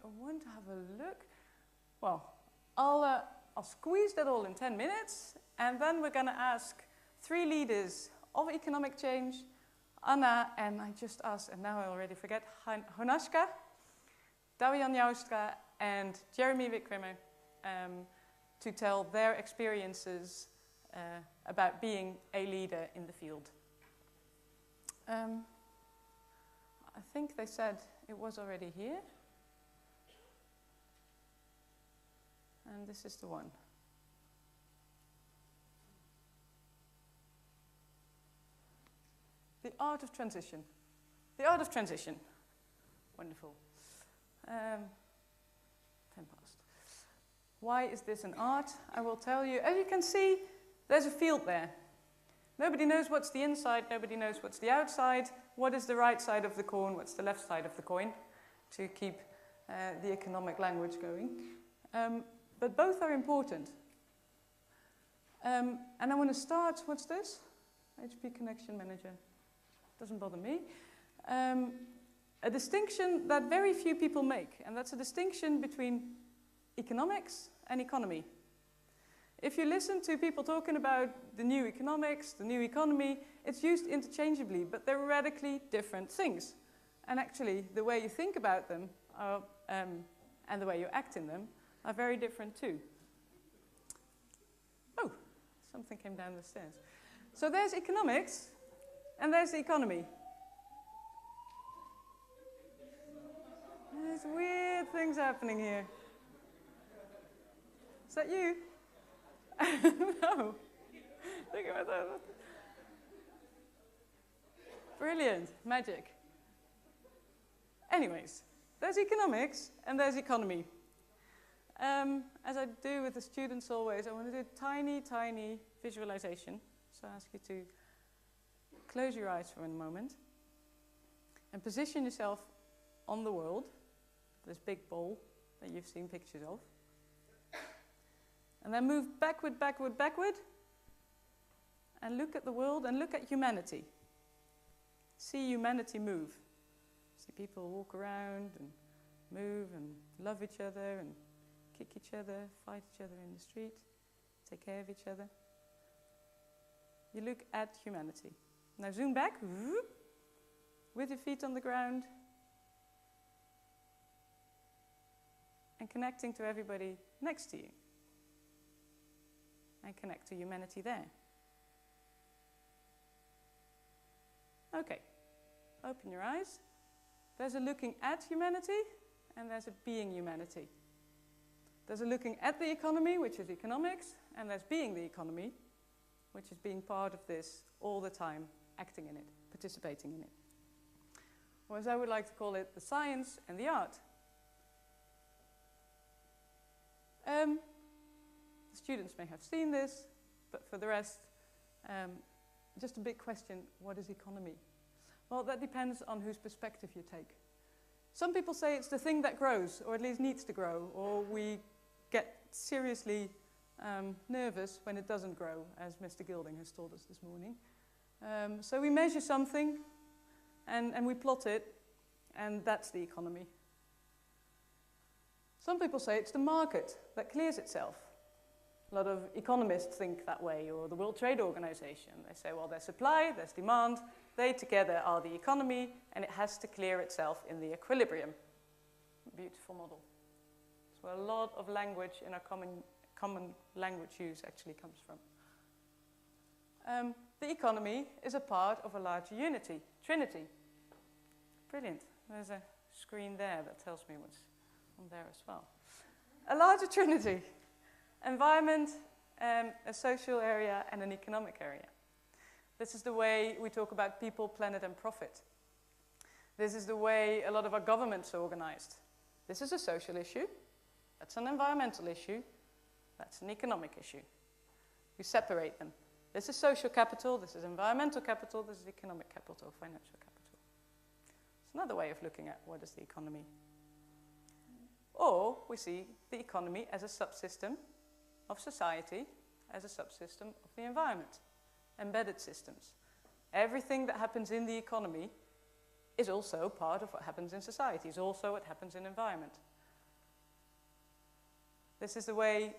want to have a look. Well, I'll squeeze that all in 10 minutes, and then we're going to ask 3 leaders of economic change, Anna, and I just asked, and now I already forget, Chojnaka, Douwe Jan Joustra, and Jeremy Wickremer, to tell their experiences about being a leader in the field. I think they said it was already here. And this is the one. The art of transition. The art of transition. Wonderful. 10 past. Why is this an art? I will tell you. As you can see, there's a field there. Nobody knows what's the inside, nobody knows what's the outside. What is the right side of the coin, what's the left side of the coin, to keep the economic language going. But both are important. And I want to start, what's this? HP Connection Manager. Doesn't bother me. A distinction that very few people make, and that's a distinction between economics and economy. If you listen to people talking about the new economics, the new economy, it's used interchangeably, but they're radically different things. And actually, the way you think about them are, and the way you act in them are very different too. Oh, something came down the stairs. So there's economics, and there's the economy. There's weird things happening here. Is that you? No. Think about that. Brilliant. Magic. Anyways, there's economics and there's economy. As I do with the students always, I want to do a tiny, tiny visualization. So I ask you to close your eyes for a moment and position yourself on the world, this big bowl that you've seen pictures of. And then move backward, backward, backward, and look at the world and look at humanity. See humanity move. See people walk around and move and love each other and kick each other, fight each other in the street, take care of each other. You look at humanity. Now zoom back, with your feet on the ground, and connecting to everybody next to you. And connect to humanity there. Okay, open your eyes. There's a looking at humanity, and there's a being humanity. There's a looking at the economy, which is economics, and there's being the economy, which is being part of this all the time, acting in it, participating in it. Or as I would like to call it, the science and the art. The students may have seen this, but for the rest, just a big question, what is economy? Well, that depends on whose perspective you take. Some people say it's the thing that grows, or at least needs to grow, or we get seriously nervous when it doesn't grow, as Mr. Gilding has told us this morning. So we measure something, and we plot it, and that's the economy. Some people say it's the market that clears itself. A lot of economists think that way, or the World Trade Organization. They say, well, there's supply, there's demand, they together are the economy, and it has to clear itself in the equilibrium. Beautiful model. So a lot of language in our common language use actually comes from. The economy is a part of a larger unity, Trinity. Brilliant. There's a screen there that tells me what's on there as well. A larger Trinity. Environment, a social area, and an economic area. This is the way we talk about people, planet, and profit. This is the way a lot of our governments are organized. This is a social issue. That's an environmental issue. That's an economic issue. We separate them. This is social capital, this is environmental capital, this is economic capital, financial capital. It's another way of looking at what is the economy. Or we see the economy as a subsystem of society, as a subsystem of the environment, embedded systems. Everything that happens in the economy is also part of what happens in society, is also what happens in environment. This is the way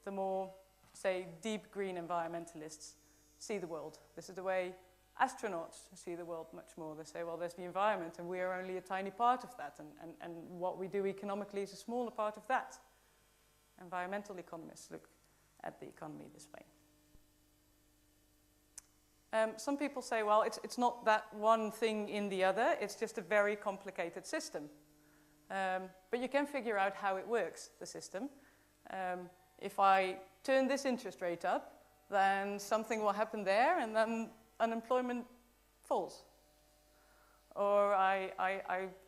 the more, say, deep green environmentalists see the world. This is the way astronauts see the world much more. They say, well, there's the environment, and we are only a tiny part of that, and what we do economically is a smaller part of that. Environmental economists look at the economy this way. Some people say, well, it's not that one thing in the other, it's just a very complicated system. But you can figure out how it works, the system. If I turn this interest rate up, then something will happen there, and then unemployment falls. Or I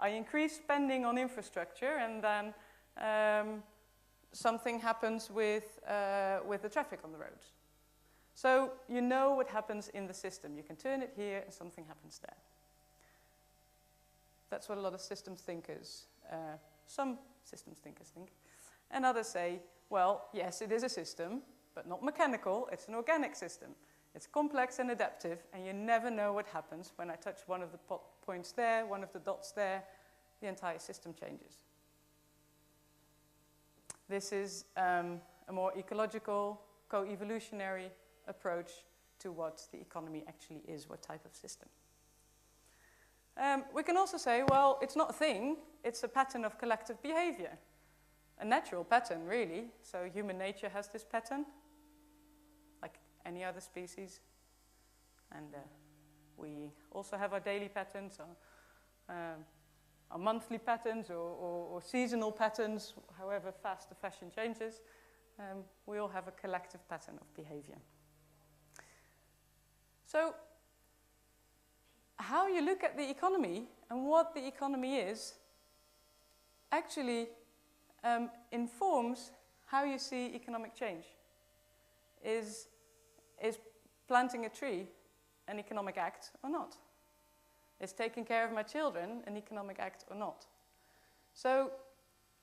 increase spending on infrastructure, and then something happens with the traffic on the roads. So you know what happens in the system. You can turn it here, and something happens there. That's what a lot of systems thinkers, some systems thinkers think. And others say, well, yes, it is a system, but not mechanical. It's an organic system. It's complex and adaptive, and you never know what happens when I touch one of the points there, one of the dots there, the entire system changes. This is a more ecological, co-evolutionary approach to what the economy actually is, what type of system. We can also say, well, it's not a thing, it's a pattern of collective behavior. A natural pattern, really. So human nature has this pattern, like any other species. And we also have our daily patterns, our monthly patterns, or seasonal patterns, however fast the fashion changes. We all have a collective pattern of behavior. So, how you look at the economy and what the economy is actually informs how you see economic change. Is planting a tree an economic act or not? Is taking care of my children an economic act or not? So,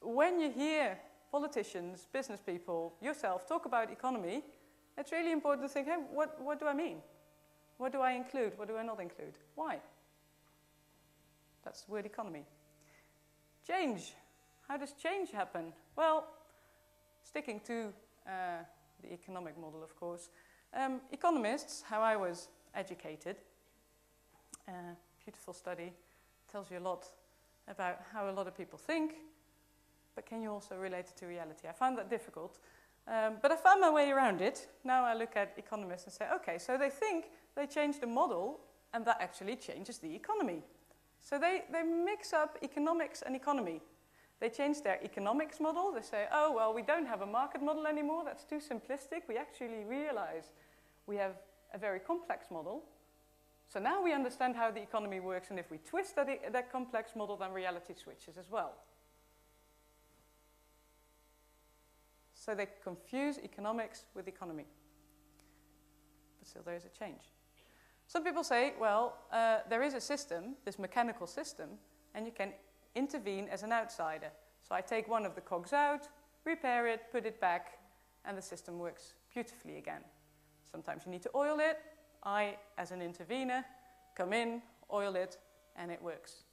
when you hear politicians, business people, yourself talk about economy, it's really important to think, hey, what do I mean? What do I include? What do I not include? Why? That's the word economy. Change. How does change happen? Well, sticking to the economic model, of course. Economists, how I was educated, beautiful study, tells you a lot about how a lot of people think, but can you also relate it to reality? I found that difficult, but I found my way around it. Now I look at economists and say, okay, so they think they change the model, and that actually changes the economy. So they mix up economics and economy. They change their economics model. They say, oh, well, we don't have a market model anymore. That's too simplistic. We actually realize we have a very complex model. So now we understand how the economy works, and if we twist that complex model, then reality switches as well. So they confuse economics with economy. But still there is a change. Some people say, well, there is a system, this mechanical system, and you can intervene as an outsider. So I take one of the cogs out, repair it, put it back, and the system works beautifully again. Sometimes you need to oil it. I, as an intervener, come in, oil it, and it works.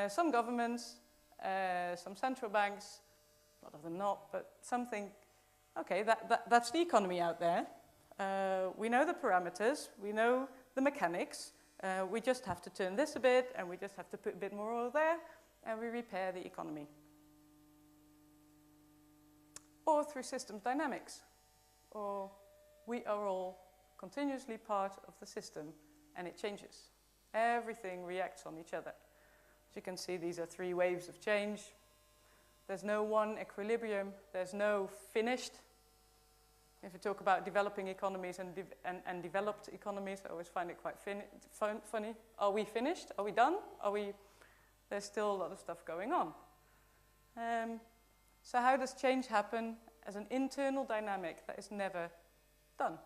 Some governments, some central banks, a lot of them not, but some think, okay, that's the economy out there. We know the parameters, we know the mechanics, we just have to turn this a bit, and we just have to put a bit more oil there, and we repair the economy. Or through systems dynamics, or we are all continuously part of the system, and it changes. Everything reacts on each other. As you can see, these are 3 waves of change. There's no one equilibrium, there's no finished. If you talk about developing economies and developed economies, I always find it quite funny. Are we finished? Are we done? There's still a lot of stuff going on. So how does change happen as an internal dynamic that is never done?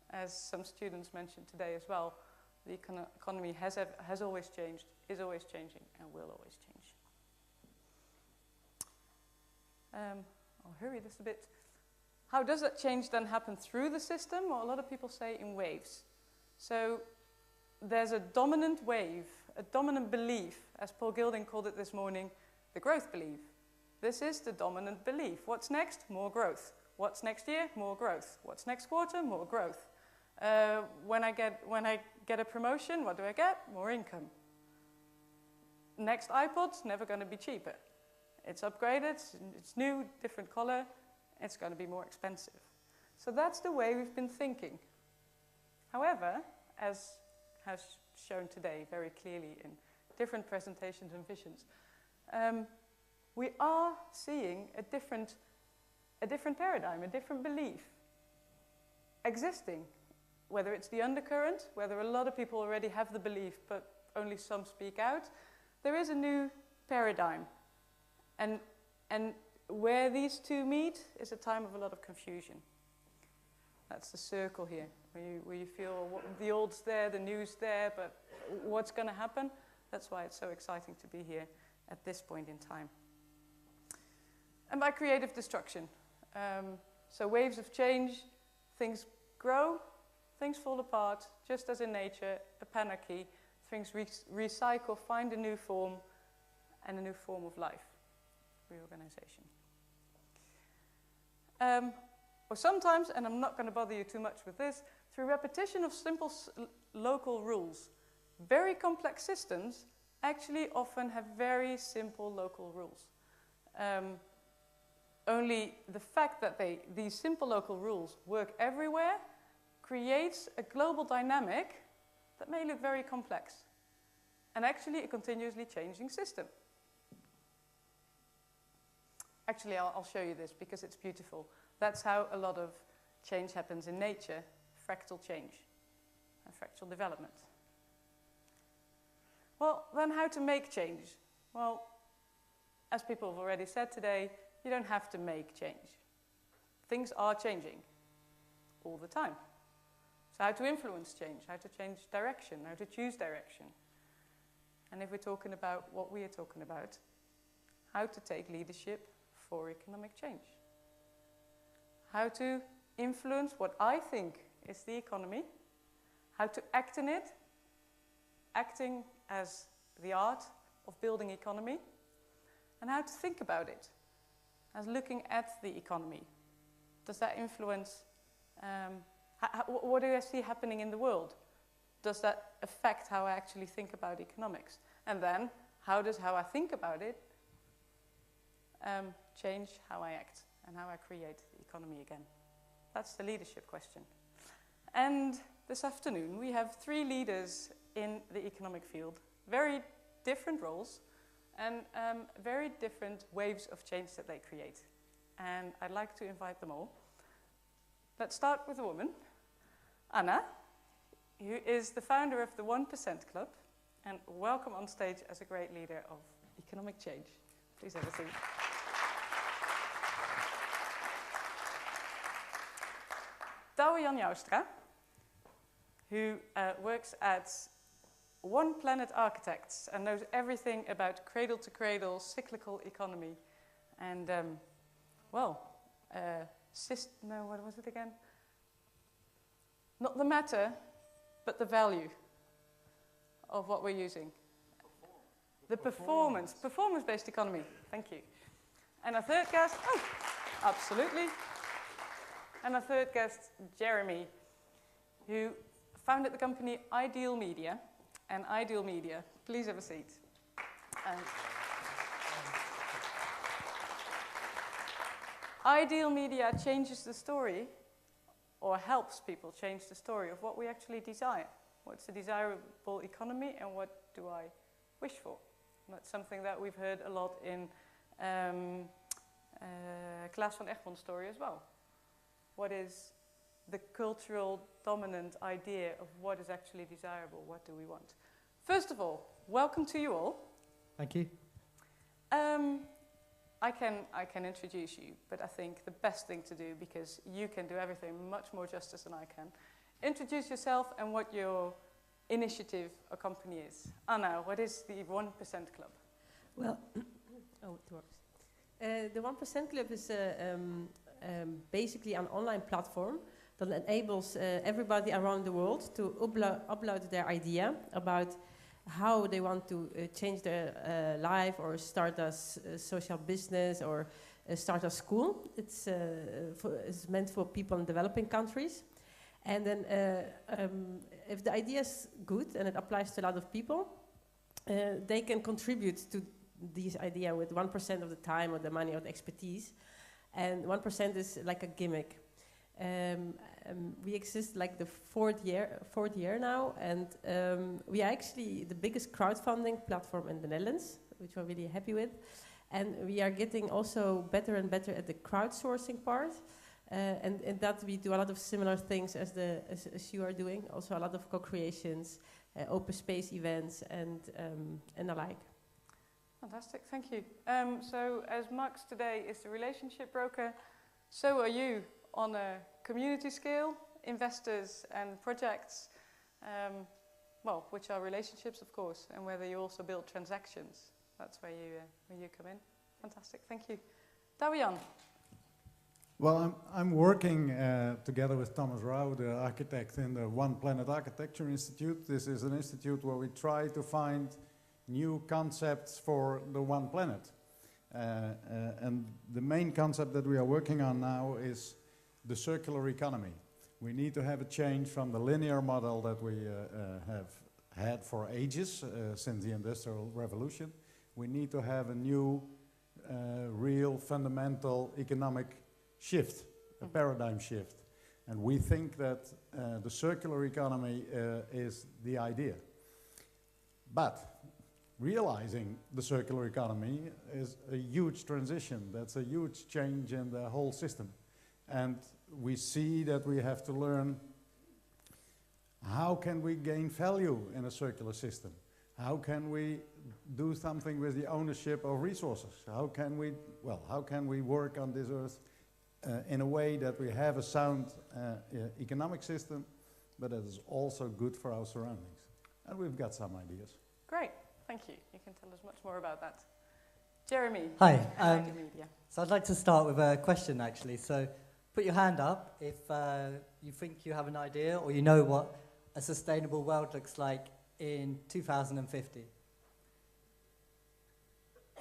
As some students mentioned today as well, the economy has always changed, is always changing, and will always change. I'll hurry this a bit. How does that change then happen through the system? Well, a lot of people say in waves. So there's a dominant wave, a dominant belief, as Paul Gilding called it this morning, the growth belief. This is the dominant belief. What's next? More growth. What's next year? More growth. What's next quarter? More growth. When I get a promotion, what do I get? More income. Next iPod's never going to be cheaper. It's upgraded, it's new, different color, it's going to be more expensive. So that's the way we've been thinking. However, as has shown today very clearly in different presentations and visions, we are seeing a different paradigm, a different belief existing. Whether it's the undercurrent, whether a lot of people already have the belief but only some speak out, there is a new paradigm. And where these two meet is a time of a lot of confusion. That's the circle here, where you feel the old's there, the new's there, but what's going to happen? That's why it's so exciting to be here at this point in time. And by creative destruction. So waves of change, things grow, things fall apart, just as in nature, a panarchy, things recycle, find a new form, and a new form of life, reorganization. Or sometimes, and I'm not going to bother you too much with this, through repetition of simple local rules. Very complex systems actually often have very simple local rules. Only the fact that these simple local rules work everywhere creates a global dynamic that may look very complex, and actually a continuously changing system. Actually, I'll show you this because it's beautiful. That's how a lot of change happens in nature, fractal change and fractal development. Well, then how to make change? Well, as people have already said today, you don't have to make change. Things are changing all the time. So how to influence change, how to change direction, how to choose direction. And if we're talking about what we are talking about, how to take leadership for economic change. How to influence what I think is the economy, how to act in it, acting as the art of building economy, and how to think about it as looking at the economy. Does that influence, what do I see happening in the world? Does that affect how I actually think about economics? And then, how does how I think about it change how I act and how I create the economy again? That's the leadership question. And this afternoon, we have 3 leaders in the economic field, very different roles and very different waves of change that they create. And I'd like to invite them all. Let's start with a woman, Anna, who is the founder of the 1% Club, and welcome on stage as a great leader of economic change. Please have a seat. Douwe Jan Joustra, who works at One Planet Architects and knows everything about cradle-to-cradle cyclical economy. And, what was it again? Not the matter, but the value of what we're using. The performance-based economy. Thank you. And our third guest, absolutely. And our third guest, Jeremy, who founded the company Ideal Media. And Ideal Media, please have a seat. Ideal Media changes the story, or helps people change the story of what we actually desire. What's a desirable economy, and what do I wish for? And that's something that we've heard a lot in Klaas van Egmond's story as well. What is the cultural dominant idea of what is actually desirable? What do we want? First of all, welcome to you all. Thank you. I can introduce you, but I think the best thing to do, because you can do everything much more justice than I can, introduce yourself and what your initiative or company is. Anna, what is the 1% Club? Well, it works. The 1% Club is basically an online platform that enables everybody around the world to upload their idea about how they want to change their life or start a social business or start a school. It's meant for people in developing countries. And then if the idea is good and it applies to a lot of people, they can contribute to this idea with 1% of the time or the money or the expertise. And 1% is like a gimmick. We exist like the fourth year now, and we are actually the biggest crowdfunding platform in the Netherlands, which we're really happy with. And we are getting also better and better at the crowdsourcing part. And in that we do a lot of similar things as you are doing. Also a lot of co-creations, open space events, and the like. Fantastic, thank you. So as Max today is the relationship broker, so are you on a community scale, investors and projects, well, which are relationships, of course, and whether you also build transactions. That's where you come in. Fantastic, thank you. Douwe Jan. Well, I'm working together with Thomas Rau, the architect in the One Planet Architecture Institute. This is an institute where we try to find new concepts for the one planet. And the main concept that we are working on now is the circular economy. We need to have a change from the linear model that we have had for ages since the Industrial Revolution. We need to have a new, real, fundamental economic shift, a paradigm shift. And we think that the circular economy is the idea. But realizing the circular economy is a huge transition. That's a huge change in the whole system. And we see that we have to learn how can we gain value in a circular system? How can we do something with the ownership of resources? How can we work on this earth in a way that we have a sound economic system, but that is also good for our surroundings? And we've got some ideas. Great. Thank you. You can tell us much more about that. Jeremy. Hi. So I'd like to start with a question, actually. So put your hand up if you think you have an idea or you know what a sustainable world looks like in 2050.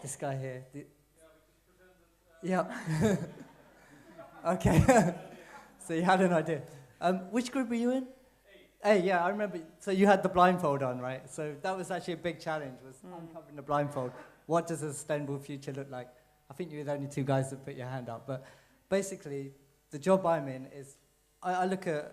This guy here. Yeah. Okay. So you had an idea. Which group were you in? Hey, yeah, I remember. So you had the blindfold on, right? So that was actually a big challenge, was uncovering the blindfold. What does a sustainable future look like? I think you were the only two guys that put your hand up. But basically, the job I'm in is I look at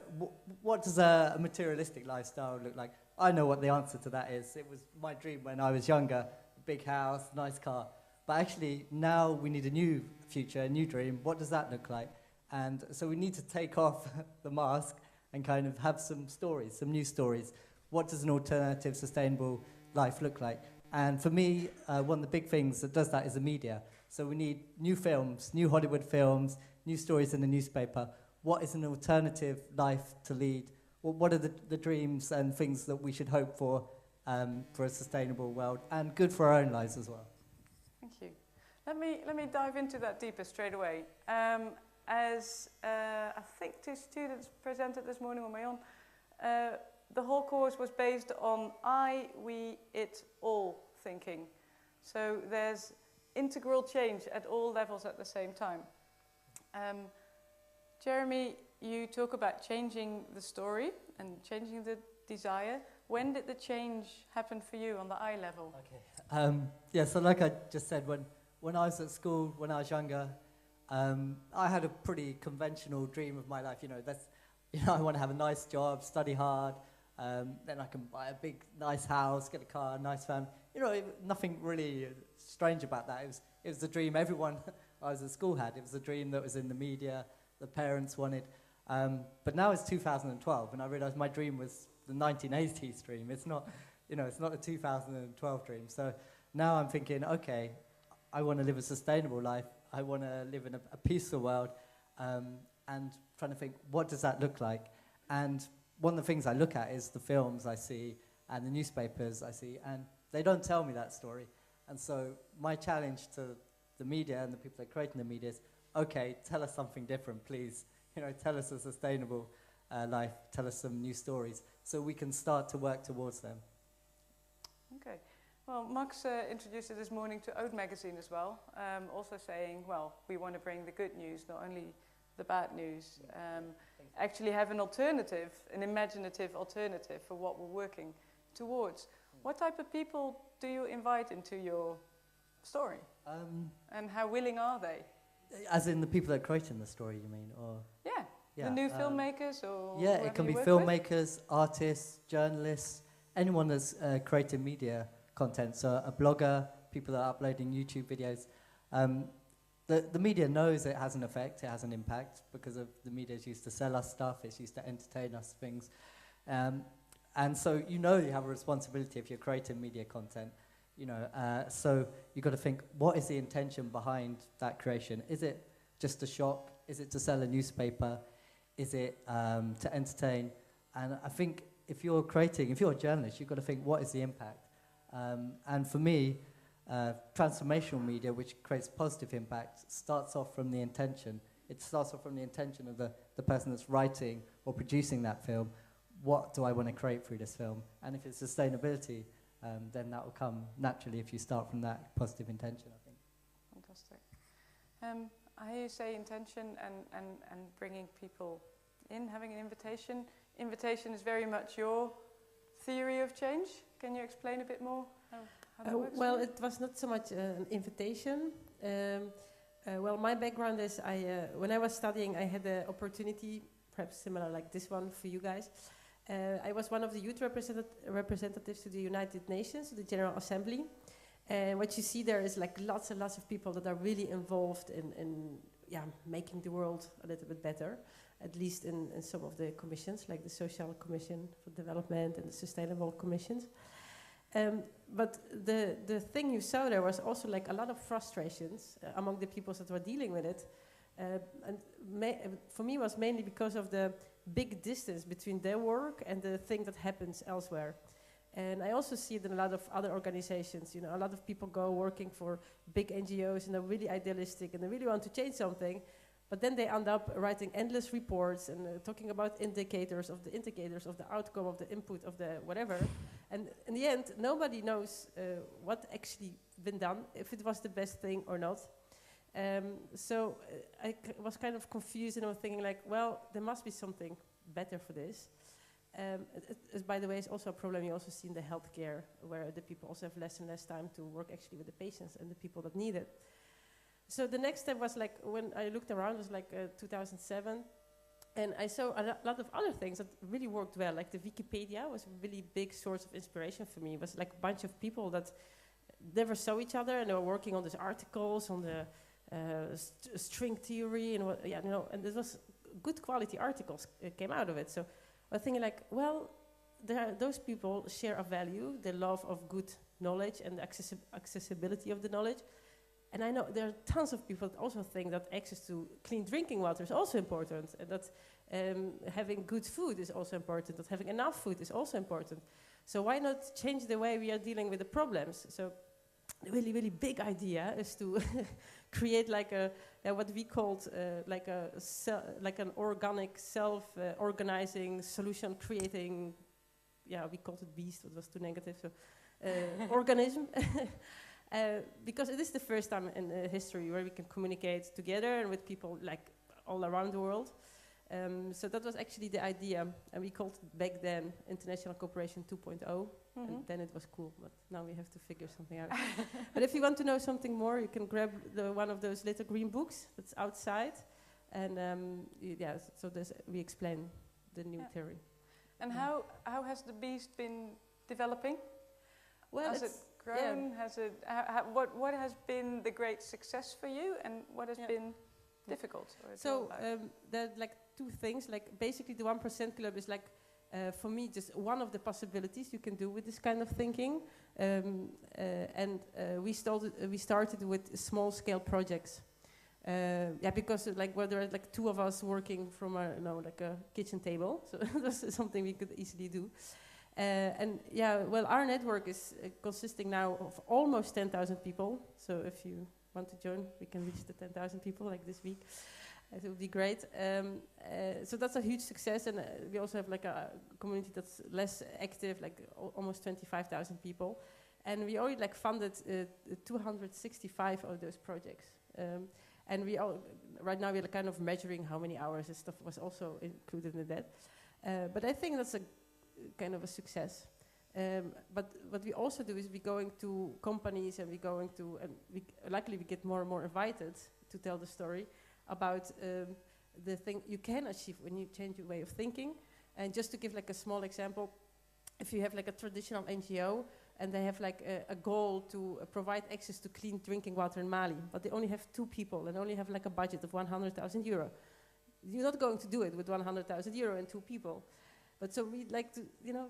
what does a materialistic lifestyle look like? I know what the answer to that is. It was my dream when I was younger, big house, nice car. But actually, now we need a new future, a new dream. What does that look like? And so we need to take off the mask and kind of have some stories, some new stories. What does an alternative, sustainable life look like? And for me, one of the big things that does that is the media. So we need new films, new Hollywood films, new stories in the newspaper. What is an alternative life to lead? What are the dreams and things that we should hope for a sustainable world and good for our own lives as well? Thank you. Let me dive into that deeper straight away. As I think two students presented this morning on my own, the whole course was based on I, we, it, all thinking. So there's integral change at all levels at the same time. Jeremy, you talk about changing the story and changing the desire. When did the change happen for you on the I level? Okay. Yeah, so like I just said, when I was at school, when I was younger, I had a pretty conventional dream of my life. I want to have a nice job, study hard, then I can buy a big, nice house, get a car, nice family. Nothing really strange about that. It was the dream everyone I was at school had. It was the dream that was in the media, the parents wanted. But now it's 2012, and I realized my dream was the 1980s dream. It's not, it's not a 2012 dream. So now I'm thinking, okay, I want to live a sustainable life. I want to live in a peaceful world, and trying to think, what does that look like? And one of the things I look at is the films I see and the newspapers I see, and they don't tell me that story. And so my challenge to the media and the people that are creating the media is, okay, tell us something different, please. Tell us a sustainable life, tell us some new stories, so we can start to work towards them. Well, Max introduced it this morning to Ode magazine as well, also saying, well, we want to bring the good news, not only the bad news. Actually have an alternative, an imaginative alternative for what we're working towards. What type of people do you invite into your story? And how willing are they? As in the people that are creating the story, you mean? Or The new filmmakers or yeah, it can be filmmakers, artists, journalists, anyone that's creating media content. So a blogger, people that are uploading YouTube videos. The media knows it has an effect, it has an impact, because of the media is used to sell us stuff, it's used to entertain us things. And so you have a responsibility if you're creating media content. So you've got to think, what is the intention behind that creation? Is it just a shock? Is it to sell a newspaper? Is it to entertain? And I think if you're a journalist, you've got to think, what is the impact? And for me, transformational media, which creates positive impact, starts off from the intention. It starts off from the intention of the person that's writing or producing that film. What do I want to create through this film? And if it's sustainability, then that will come naturally if you start from that positive intention, I think. Fantastic. I hear you say intention and bringing people in, having an invitation. Invitation is very much your theory of change. Can you explain a bit more how that works? Well, it was not so much an invitation. Well, my background is when I was studying, I had the opportunity, perhaps similar like this one for you guys. I was one of the youth representatives to the United Nations, the General Assembly. And what you see there is like lots and lots of people that are really involved in making the world a little bit better, at least in some of the commissions, like the Social Commission for Development and the Sustainable Commissions. But the thing you saw there was also like a lot of frustrations among the people that were dealing with it. And for me, it was mainly because of the big distance between their work and the thing that happens elsewhere. And I also see it in a lot of other organizations. A lot of people go working for big NGOs and they're really idealistic and they really want to change something, but then they end up writing endless reports and talking about indicators of the outcome of the input of the whatever. And in the end, nobody knows what actually been done, if it was the best thing or not. So I was kind of confused and I was thinking like, well, there must be something better for this. By the way, it's also a problem you also see in the healthcare, where the people also have less and less time to work actually with the patients and the people that need it. So the next step was like, when I looked around, it was like 2007, and I saw a lot of other things that really worked well. Like the Wikipedia was a really big source of inspiration for me. It was like a bunch of people that never saw each other, and they were working on these articles on the string theory and and it was good quality articles came out of it. So I was thinking like, well, those people share a value, the love of good knowledge and the accessibility of the knowledge. And I know there are tons of people that also think that access to clean drinking water is also important, and that having good food is also important, that having enough food is also important. So why not change the way we are dealing with the problems? So the really, really big idea is to create like what we called like an organic, self-organizing, solution-creating, we called it beast, it was too negative, so organism. Because it is the first time in history where we can communicate together and with people like all around the world. So that was actually the idea, and we called it back then International Cooperation 2.0, and then it was cool, but now we have to figure something out. But if you want to know something more, you can grab one of those little green books that's outside, and so we explain the new theory. And how has the beast been developing? Well, has it grown? Has it? What has been the great success for you, and what has been difficult? So there are like two things. Like basically, the 1% Club is like for me just one of the possibilities you can do with this kind of thinking. We started with small-scale projects. Because there are like two of us working from a kitchen table, so that's something we could easily do. Our network is consisting now of almost 10,000 people. So if you want to join, we can reach the 10,000 people like this week. It would be great. So that's a huge success, and we also have like a community that's less active, like almost 25,000 people. And we already like funded 265 of those projects. And right now we're kind of measuring how many hours and stuff was also included in that. But I think that's a kind of a success. But what we also do is we're going to companies and we're going to, and likely we get more and more invited to tell the story about the thing you can achieve when you change your way of thinking. And just to give like a small example, if you have like a traditional NGO and they have like a goal to provide access to clean drinking water in Mali, but they only have 2 people and only have like a budget of 100,000 euro. You're not going to do it with 100,000 euro and 2 people. But so we'd like to,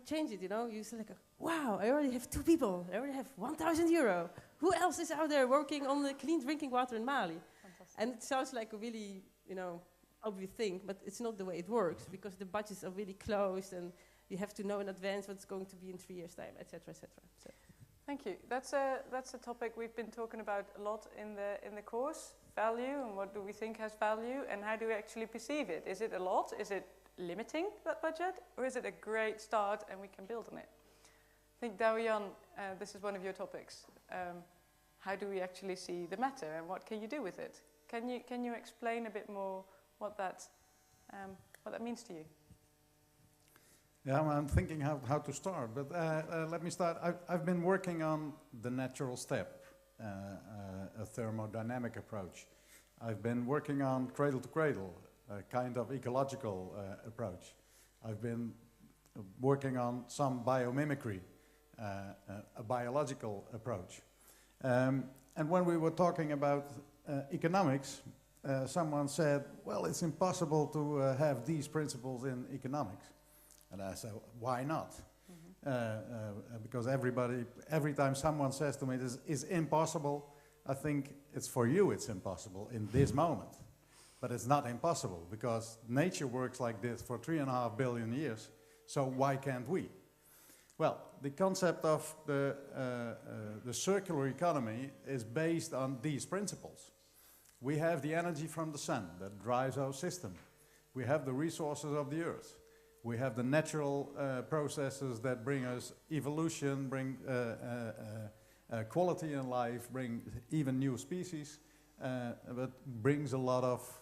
change it, You say like, wow, I already have 2 people. I already have 1,000 euro. Who else is out there working on the clean drinking water in Mali? Fantastic. And it sounds like a really, obvious thing, but it's not the way it works because the budgets are really closed and you have to know in advance what's going to be in 3 years' time, etc., etc. So. Thank you. That's a topic we've been talking about a lot in the course, value, and what do we think has value, and how do we actually perceive it? Is it a lot? Is it limiting that budget, or is it a great start and we can build on it? I think Douwe Jan, this is one of your topics. How do we actually see the matter, and what can you do with it? Can you explain a bit more what that means to you? Yeah, I'm thinking how to start, but let me start. I've been working on the natural step, a thermodynamic approach. I've been working on cradle to cradle, a kind of ecological approach. I've been working on some biomimicry, a biological approach. And when we were talking about economics, someone said, well, it's impossible to have these principles in economics. And I said, why not? Because every time someone says to me, this is impossible, I think it's for you it's impossible in this moment. But it's not impossible, because nature works like this for 3.5 billion years, so why can't we? Well, the concept of the circular economy is based on these principles. We have the energy from the sun that drives our system. We have the resources of the earth. We have the natural processes that bring us evolution, bring quality in life, bring even new species, but brings a lot of,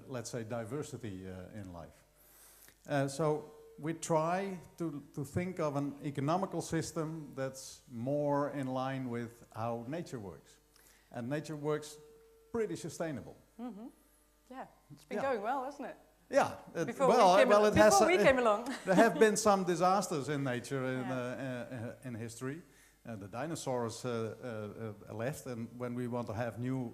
let's say, diversity in life. So we try to think of an economical system that's more in line with how nature works. And nature works pretty sustainable. Mm-hmm. Yeah, it's been going well, hasn't it? Yeah, before we came along. There have been some disasters in nature in history. The dinosaurs left, and when we want to have new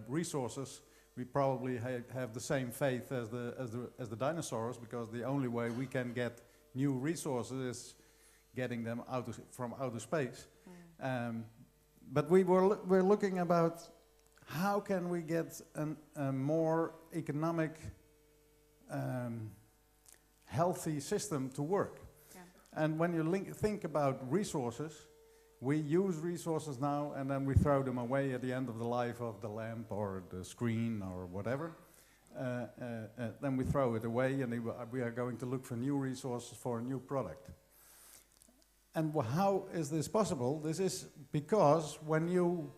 resources, we probably have the same faith as the dinosaurs, because the only way we can get new resources is getting them from outer space. But we're looking about how can we get a more economic, healthy system to work. Yeah. And when you think about resources, we use resources now and then we throw them away at the end of the life of the lamp or the screen or whatever. Then we throw it away and we are going to look for new resources for a new product. And how is this possible? This is because when you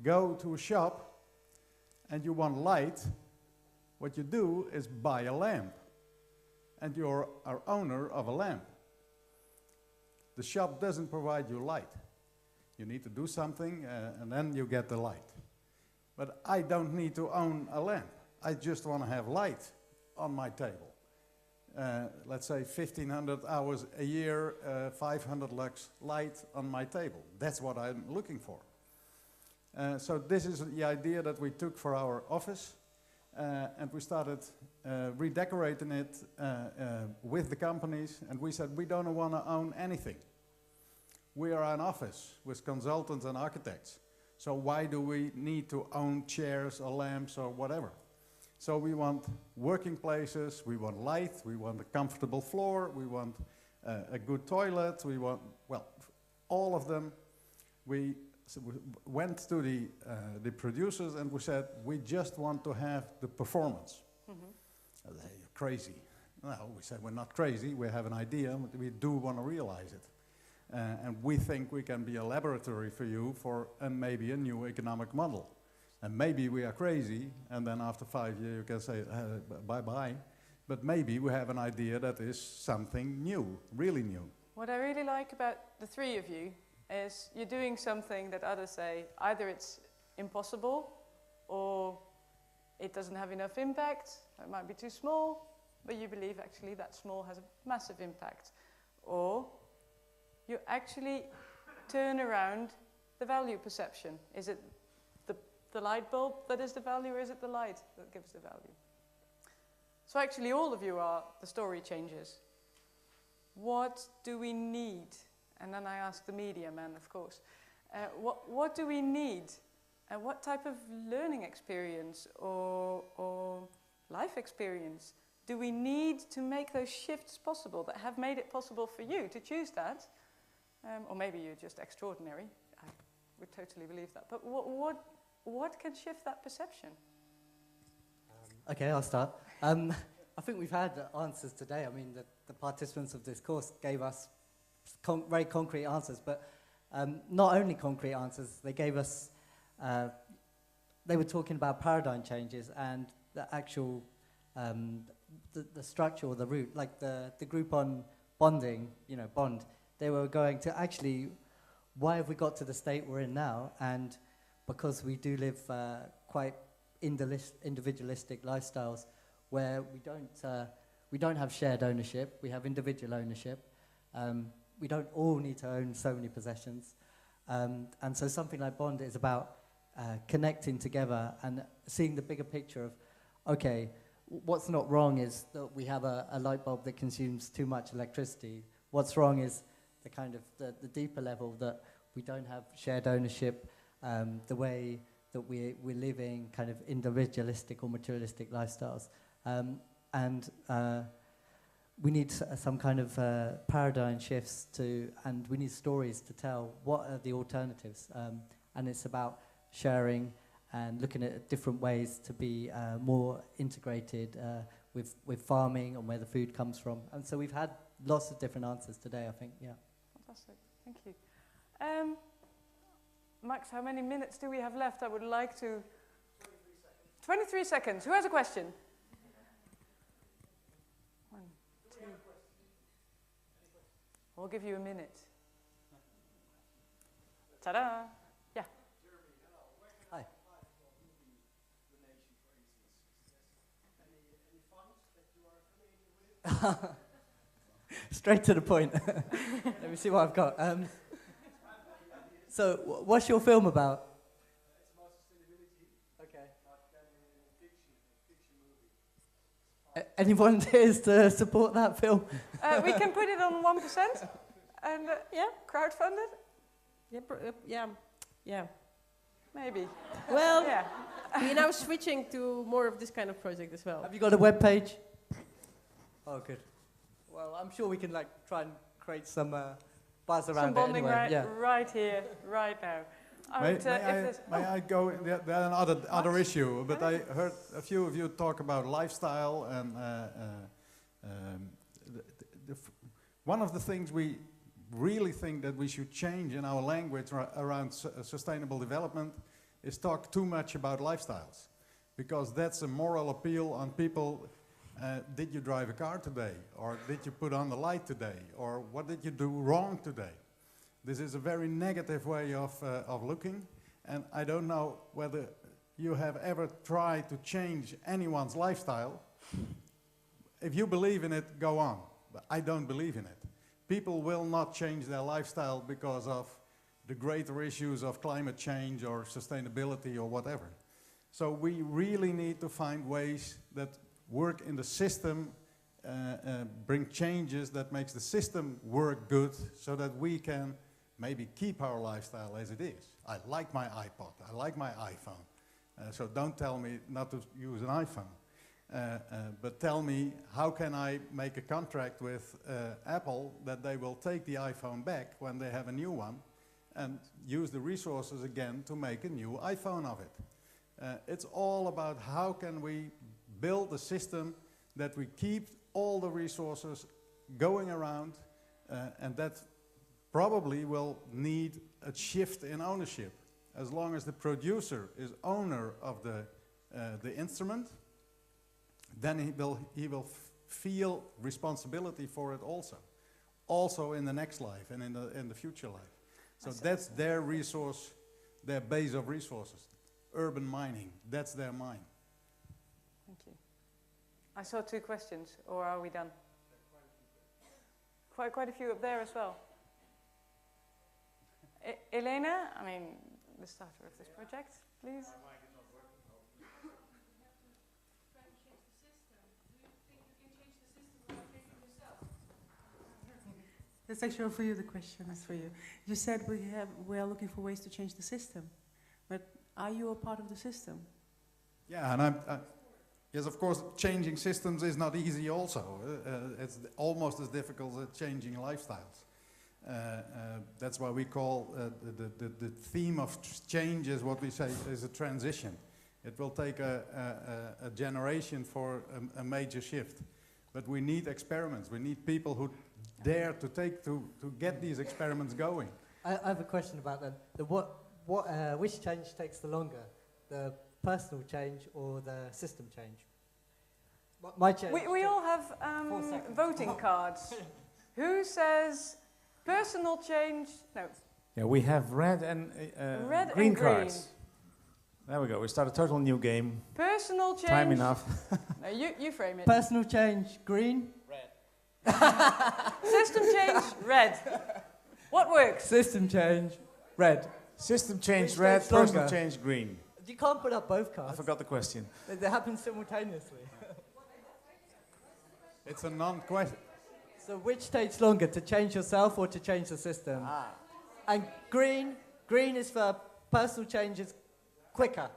go to a shop and you want light, what you do is buy a lamp, and you're our owner of a lamp. The shop doesn't provide you light. You need to do something, and then you get the light. But I don't need to own a lamp. I just want to have light on my table. Let's say 1,500 hours a year, 500 lux light on my table. That's what I'm looking for. So this is the idea that we took for our office. And we started redecorating it with the companies, and we said we don't want to own anything. We are an office with consultants and architects, so why do we need to own chairs or lamps or whatever? So we want working places, we want light, we want a comfortable floor, we want a good toilet, we want, well, all of them. So we went to the producers and we said, we just want to have the performance. Mm-hmm. You're crazy. No, we said, we're not crazy, we have an idea, but we do want to realize it. and we think we can be a laboratory for you for maybe a new economic model. And maybe we are crazy, and then after 5 years you can say bye-bye. But maybe we have an idea that is something new, really new. What I really like about the three of you is you're doing something that others say either it's impossible or it doesn't have enough impact, it might be too small, but you believe actually that small has a massive impact. Or you actually turn around the value perception. Is it the light bulb that is the value, or is it the light that gives the value? So actually all of you are the story changers. What do we need? And then I ask the media man, of course. What do we need? And what type of learning experience or life experience do we need to make those shifts possible that have made it possible for you to choose that? Or maybe you're just extraordinary. I would totally believe that. But what can shift that perception? Okay, I'll start. I think we've had answers today. I mean, the participants of this course gave us very concrete answers, but not only concrete answers, they gave us, they were talking about paradigm changes and the actual, the structure or the route, like the group on bonding, bond, they were going to actually, why have we got to the state we're in now? And because we do live quite individualistic lifestyles where we don't have shared ownership, we have individual ownership. We don't all need to own so many possessions. And so something like Bond is about connecting together and seeing the bigger picture of, okay, what's not wrong is that we have a light bulb that consumes too much electricity. What's wrong is the kind of the deeper level that we don't have shared ownership, the way that we're living kind of individualistic or materialistic lifestyles. And we need some kind of paradigm shifts and we need stories to tell what are the alternatives. And it's about sharing and looking at different ways to be more integrated with farming and where the food comes from. And so we've had lots of different answers today, I think, yeah. Fantastic, thank you. Max, how many minutes do we have left? I would like to... 23 seconds. Who has a question? 1, 2. We'll give you a minute. Ta-da! Yeah. Hi. Straight to the point. Let me see what I've got. So, what's your film about? It's about sustainability. Okay. Fiction movie. Any volunteers to support that film? We can put it on 1% and crowdfund it. Yeah. Maybe. Well, Yeah. we're now switching to more of this kind of project as well. Have you got a web page? Oh, good. Well, I'm sure we can try and create some buzz around Some bonding it anyway. right here, right now. May I go? There's another issue, but I heard a few of you talk about lifestyle, and one of the things we really think that we should change in our language around sustainable development is talk too much about lifestyles, because that's a moral appeal on people. Did you drive a car today? Or did you put on the light today? Or what did you do wrong today? This is a very negative way of looking, and I don't know whether you have ever tried to change anyone's lifestyle. If you believe in it, go on, but I don't believe in it. People will not change their lifestyle because of the greater issues of climate change or sustainability or whatever. So we really need to find ways that work in the system, bring changes that makes the system work good so that we can maybe keep our lifestyle as it is. I like my iPod, I like my iPhone. So don't tell me not to use an iPhone. But tell me, how can I make a contract with Apple that they will take the iPhone back when they have a new one and use the resources again to make a new iPhone of it. It's all about how can we build a system that we keep all the resources going around, and that probably will need a shift in ownership. As long as the producer is owner of the instrument, then he will feel responsibility for it also in the next life and in the future life. So that's their resource, their base of resources. Urban mining, that's their mine. Thank you. I saw 2 questions, or are we done? Quite a few up there as well. Elena, I mean, the starter of this project, please. That's actually for you, the question is for you. You said we are looking for ways to change the system, but are you a part of the system? Yeah, and yes, of course, changing systems is not easy also. It's almost as difficult as changing lifestyles. That's why we call the theme of change is what we say is a transition. It will take a generation for a major shift. But we need experiments. We need people who dare to get these experiments going. I have a question about that. Which change takes the longer? The personal change or the system change? My change. We all have 4 seconds. voting cards. Who says personal change? No. Yeah, we have red and Red green and green. cards. There we go. We start a total new game. Personal change. Time enough. No, you frame it. Personal change, green. System change, red. What works? System change, red. System change Which red, takes personal longer? change green. You can't put up both I cards. forgot the question. They happen simultaneously. It's a non-question. So which takes longer, to change yourself or to change the system? And green is for personal changes quicker.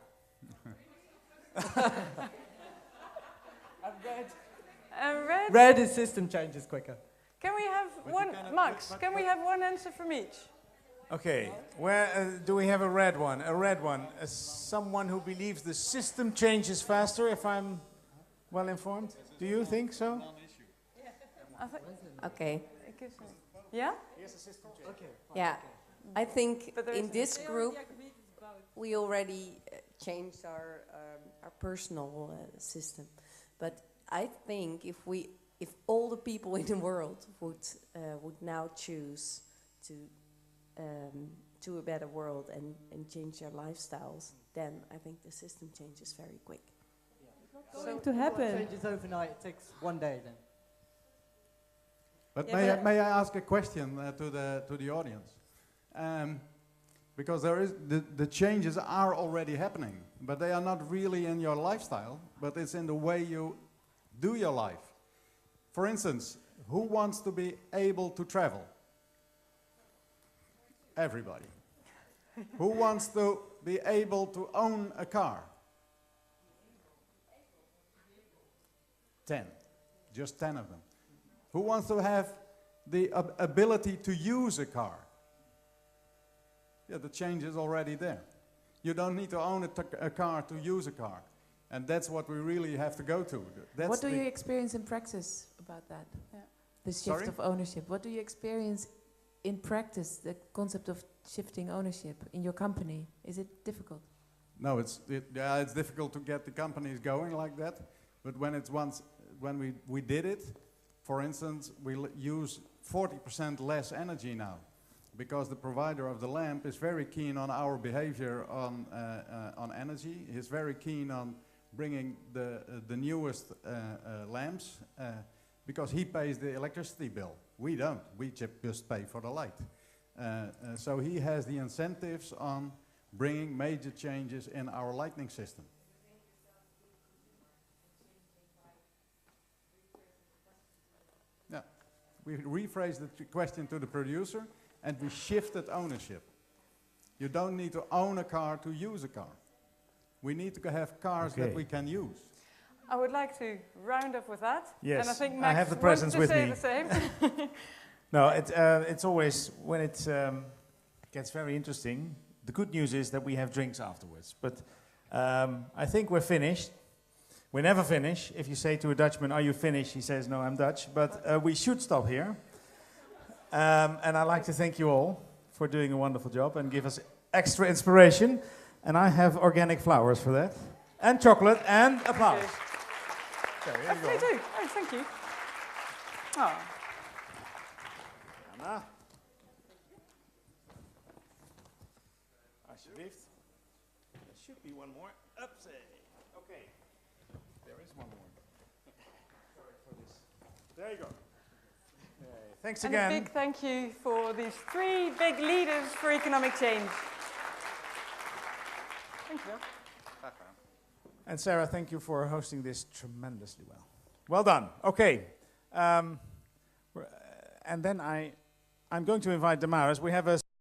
Red. Red is system changes quicker. Can we have one, Max? Can we have one answer from each? Okay, where do we have a red one? A red one. Someone who believes the system changes faster, if I'm well informed. Do you think so? I think Okay, it gives me. Yeah? Okay. yeah. I think But there in is- this group, we already changed our personal system. But I think if all the people in the world would now choose to a better world and change their lifestyles, then I think the system changes very quick. Going to happen. Changes overnight, it takes 1 day then. But Yeah, may I ask a question to the audience? Because the changes are already happening, but they are not really in your lifestyle, but it's in the way you do your life. For instance, who wants to be able to travel? Everybody. Who wants to be able to own a car? 10. Just 10 of them. Who wants to have the ability to use a car? Yeah, the change is already there. You don't need to own a car to use a car. And that's what we really have to go to. That's What do you experience in practice about that? Yeah. The shift Sorry? of ownership. What do you experience in practice, the concept of shifting ownership in your company? Is it difficult? No, it's difficult to get the companies going like that. But when we did it, for instance, we use 40% less energy now, because the provider of the lamp is very keen on our behavior on energy. He's very keen on bringing the newest lamps, because he pays the electricity bill. We don't. We just pay for the light. So he has the incentives on bringing major changes in our lighting system. Yeah, we rephrased the question to the producer, and we shifted ownership. You don't need to own a car to use a car. We need to have cars that we can use. I would like to round up with that. Yes, And I think I Max have the wants presents to with say me. the same. No, it's always, when it gets very interesting, the good news is that we have drinks afterwards. But I think we're finished. We never finish. If you say to a Dutchman, are you finished? He says, no, I'm Dutch. But we should stop here. And I'd like to thank you all for doing a wonderful job and give us extra inspiration. And I have organic flowers for that. And chocolate and applause. Okay, here you go. They do. Oh, thank you. Oh. Anna. Alsjeblieft. There should be one more. Upsie. Okay. There is one more. Sorry for this. There you go. Thanks And again. a big thank you for these 3 big leaders for economic change. Thank you. And Sarah, thank you for hosting this tremendously well. Well done. Okay. And then I'm going to invite Damaris. We have a